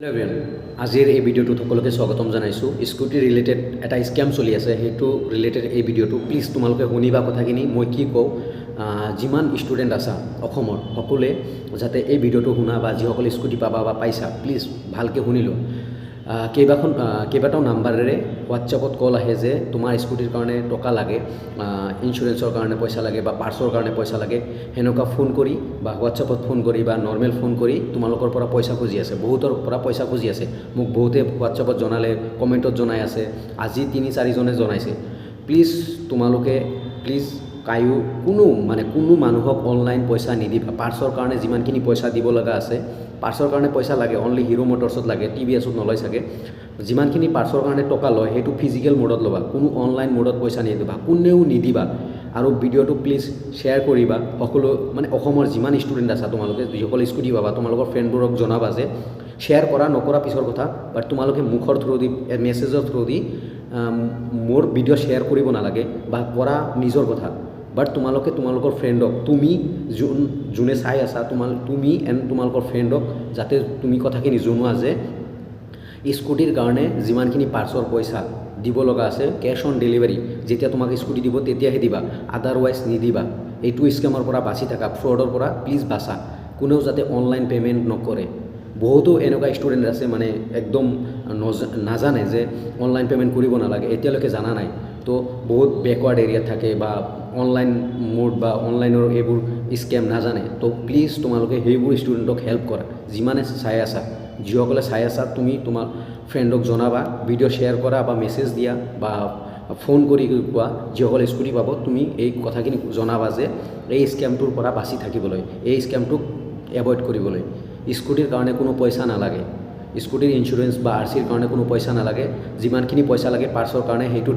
Hello' everyone, আজিৰ এই ভিডিঅ'টোত সকলোকে স্বাগতম জনাইছোঁ। স্কুটি ৰিলেটেড এটা স্কেম চলি আছে, সেইটো ৰিলেটেড এই ভিডিঅ'টো প্লিজ তোমালোকে শুনিবা কথাখিনি মই কি কওঁ। যিমান ষ্টুডেণ্ট আছা অসমৰ সকলোৱে যাতে এই ভিডিঅ'টো শুনা বা যিসকলে স্কুটি পাবা বা পাইছা প্লিজ ভালকৈ শুনি লোৱা। কেইবাটাও নাম্বাৰেৰে হোৱাটছএপত কল আহে যে তোমাৰ স্কুটিৰ কাৰণে টকা লাগে, ইঞ্চুৰেঞ্চৰ কাৰণে পইচা লাগে বা পাৰ্টছৰ কাৰণে পইচা লাগে। সেনেকুৱা ফোন কৰি বা হোৱাটছএপত ফোন কৰি বা নৰ্মেল ফোন কৰি তোমালোকৰ পৰা পইচা খুজি আছে, বহুতৰ পৰা পইচা খুজি আছে। মোক বহুতে হোৱাটছএপত জনালে, কমেণ্টত জনাই আছে, আজি 3-4জনে জনাইছে। প্লিজ তোমালোকে কোনো মানুহক অনলাইন পইচা নিদিবা। পাৰ্টছৰ কাৰণে যিমানখিনি পইচা দিব লগা আছে, পাৰ্টছৰ কাৰণে পইচা লাগে, অনলি হিৰো মটৰ্ছত লাগে, TVSত নলয় চাগে। যিমানখিনি পাৰ্টছৰ কাৰণে টকা লয় সেইটো ফিজিকেল মোডত ল'বা, কোনো অনলাইন মোডত পইচা নিদিবা, কোনেও নিদিবা। আৰু ভিডিঅ'টো প্লিজ শ্বেয়াৰ কৰিবা। সকলো অসমৰ যিমান ষ্টুডেণ্ট আছা তোমালোকে যিসকলে স্কুটি পাবা তোমালোকৰ ফ্ৰেণ্ডবোৰক জনাবা যে শ্বেয়াৰ কৰা নকৰা পিছৰ কথা, বাট তোমালোকে মুখৰ থ্ৰু দি মেছেজৰ থ্ৰু দি মোৰ ভিডিঅ' শ্বেয়াৰ কৰিব নালাগে বা কৰা নিজৰ কথা। বাট তোমালোকে তোমালোকৰ ফ্ৰেণ্ডক, তুমি যোনে চাই আছা তুমি এণ্ড তোমালোকৰ ফ্ৰেণ্ডক যাতে তুমি কথাখিনি জনোৱা যে স্কুটিৰ কাৰণে যিমানখিনি পাৰ্টছৰ পইচা দিব লগা আছে কেছ অন ডেলিভাৰী, যেতিয়া তোমাক স্কুটি দিব তেতিয়াহে দিবা, আদাৰৱাইজ নিদিবা। এইটো স্কেমৰ পৰা বাচি থাকা, ফ্ৰডৰ পৰা প্লিজ বাচা। কোনেও যাতে অনলাইন পে'মেণ্ট নকৰে। বহুতো এনেকুৱা ষ্টুডেণ্ট আছে একদম নাজানে যে অনলাইন পে'মেণ্ট কৰিব নালাগে, এতিয়ালৈকে জানা নাই। তো বহুত বেকৱাৰ্ড এৰিয়াত থাকে বা অনলাইন মোড বা অনলাইনৰ এইবোৰ স্কেম নাজানে। তো প্লিজ তোমালোকে সেইবোৰ ষ্টুডেণ্টক হেল্প কৰা। যিমানে চাই আছা, যিসকলে চাই আছা তুমি তোমাৰ ফ্ৰেণ্ডক জনাবা, ভিডিঅ' শ্বেয়াৰ কৰা বা মেছেজ দিয়া বা ফোন কৰি কোৱা যিসকলে স্কুটি পাব তুমি এই কথাখিনি জনাবা যে এই স্কেমটোৰ পৰা বাচি থাকিবলৈ, এই স্কেমটোক এভইড কৰিবলৈ। স্কুটিৰ কাৰণে কোনো পইচা নালাগে, স্কুটিৰ ইঞ্চুৰেঞ্চ বা RCৰ কাৰণে কোনো পইচা নালাগে। যিমানখিনি পইচা লাগে পাৰ্টছৰ কাৰণে সেইটো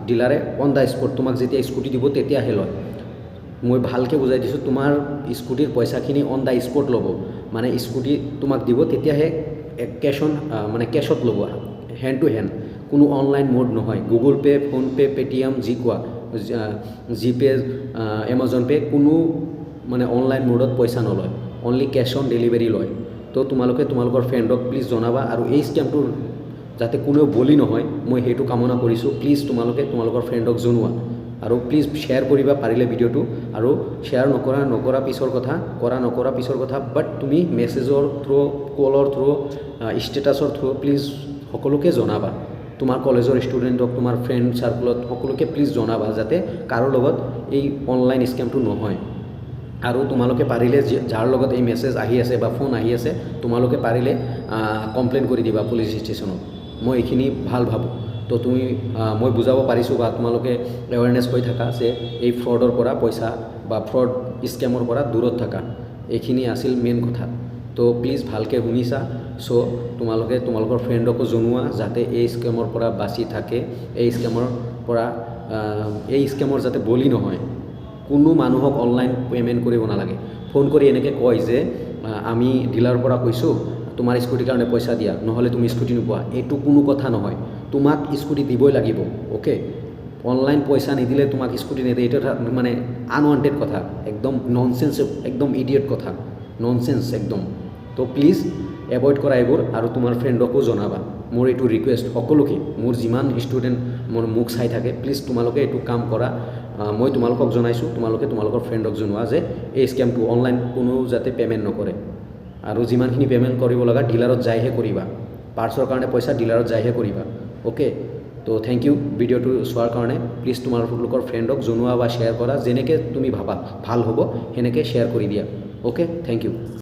ডিলাৰে অন দ্য স্পট তোমাক যেতিয়া স্কুটি দিব তেতিয়াহে লয়। মই ভালকৈ বুজাই দিছোঁ, তোমাৰ স্কুটিৰ পইচাখিনি অন দ্য স্পট ল'ব, মানে স্কুটি তোমাক দিব তেতিয়াহে কেছত ল'ব, হেণ্ড টু হেণ্ড, কোনো অনলাইন মোড নহয়। গুগল পে', ফোনপে', পে'টিএম যি কোৱা, জিপে', এমাজন পে', কোনো অনলাইন মোডত পইচা নলয়, অনলি কেছ অন ডেলিভাৰী লয়। তো তোমালোকে তোমালোকৰ ফ্ৰেণ্ডক প্লিজ জনাবা আৰু এই স্কেমটোৰ যাতে কোনেও বলি নহয় মই সেইটো কামনা কৰিছোঁ। প্লিজ তোমালোকে তোমালোকৰ ফ্ৰেণ্ডক জনোৱা আৰু প্লিজ শ্বেয়াৰ কৰিবা পাৰিলে ভিডিঅ'টো। আৰু শ্বেয়াৰ নকৰা পিছৰ কথা, নকৰা পিছৰ কথা, বাট তুমি মেছেজৰ থ্ৰু, কলৰ থ্ৰু, ষ্টেটাছৰ থ্ৰু প্লিজ সকলোকে জনাবা। তোমাৰ কলেজৰ ষ্টুডেণ্টক, তোমাৰ ফ্ৰেণ্ড চাৰ্কলত সকলোকে প্লিজ জনাবা যাতে কাৰো লগত এই অনলাইন স্কেমটো নহয়। আৰু তোমালোকে পাৰিলে যাৰ লগত এই মেছেজ আহি আছে বা ফোন আহি আছে তোমালোকে পাৰিলে কমপ্লেইন কৰি দিবা পুলিচ ষ্টেশ্যনত। মই এইখিনি ভাল ভাবোঁ। তো মই বুজাব পাৰিছোঁ বা তোমালোকে এৱাৰনেছ হৈ থাকা যে এই ফ্ৰডৰ পৰা পইচা বা ফ্ৰড স্কেমৰ পৰা দূৰত থাকা। এইখিনি আছিল মেইন কথা। তো প্লিজ ভালকৈ শুনিছা। চ' তোমালোকে তোমালোকৰ ফ্ৰেণ্ডকো জনোৱা যাতে এই স্কেমৰ পৰা বাচি থাকে, এই স্কেমৰ যাতে বলি নহয়। কোনো মানুহক অনলাইন পে'মেণ্ট কৰিব নালাগে। ফোন কৰি এনেকৈ কয় যে আমি ডিলাৰৰ পৰা কৈছোঁ তোমাৰ স্কুটিৰ কাৰণে পইচা দিয়া, নহ'লে তুমি স্কুটি নোপোৱা। এইটো কোনো কথা নহয়, তোমাক স্কুটি দিবই লাগিব। অ'কে, অনলাইন পইচা নিদিলে তোমাক স্কুটি নিদিয়ে, এইটো আনৱান্টেড কথা, একদম ননচেন্স, একদম ইডিয়েট কথা, ননচেন্স একদম। তো প্লিজ এভইড কৰা এইবোৰ আৰু তোমাৰ ফ্ৰেণ্ডকো জনাবা। মোৰ এইটো ৰিকুৱেষ্ট সকলোকে, মোৰ যিমান ষ্টুডেণ্ট মোক চাই থাকে প্লিজ তোমালোকে এইটো কাম কৰা। মই তোমালোকক জনাইছোঁ, তোমালোকে তোমালোকৰ ফ্ৰেণ্ডক জনোৱা যে এই স্কেমটো অনলাইন কোনো যাতে পে'মেণ্ট নকৰে। আৰু যিমানখিনি পে'মেণ্ট কৰিব লগা ডিলাৰত যায়হে কৰিবা, পাৰ্টছৰ কাৰণে পইচা ডিলাৰত যায়হে কৰিবা। অ'কে, তো থেংক ইউ ভিডিঅ'টো চোৱাৰ কাৰণে। প্লিজ তোমালোকৰ ফ্ৰেণ্ডক জনোৱা বা শ্বেয়াৰ কৰা, যেনেকৈ তুমি ভাবা ভাল হ'ব সেনেকৈ শ্বেয়াৰ কৰি দিয়া। Okay, thank U.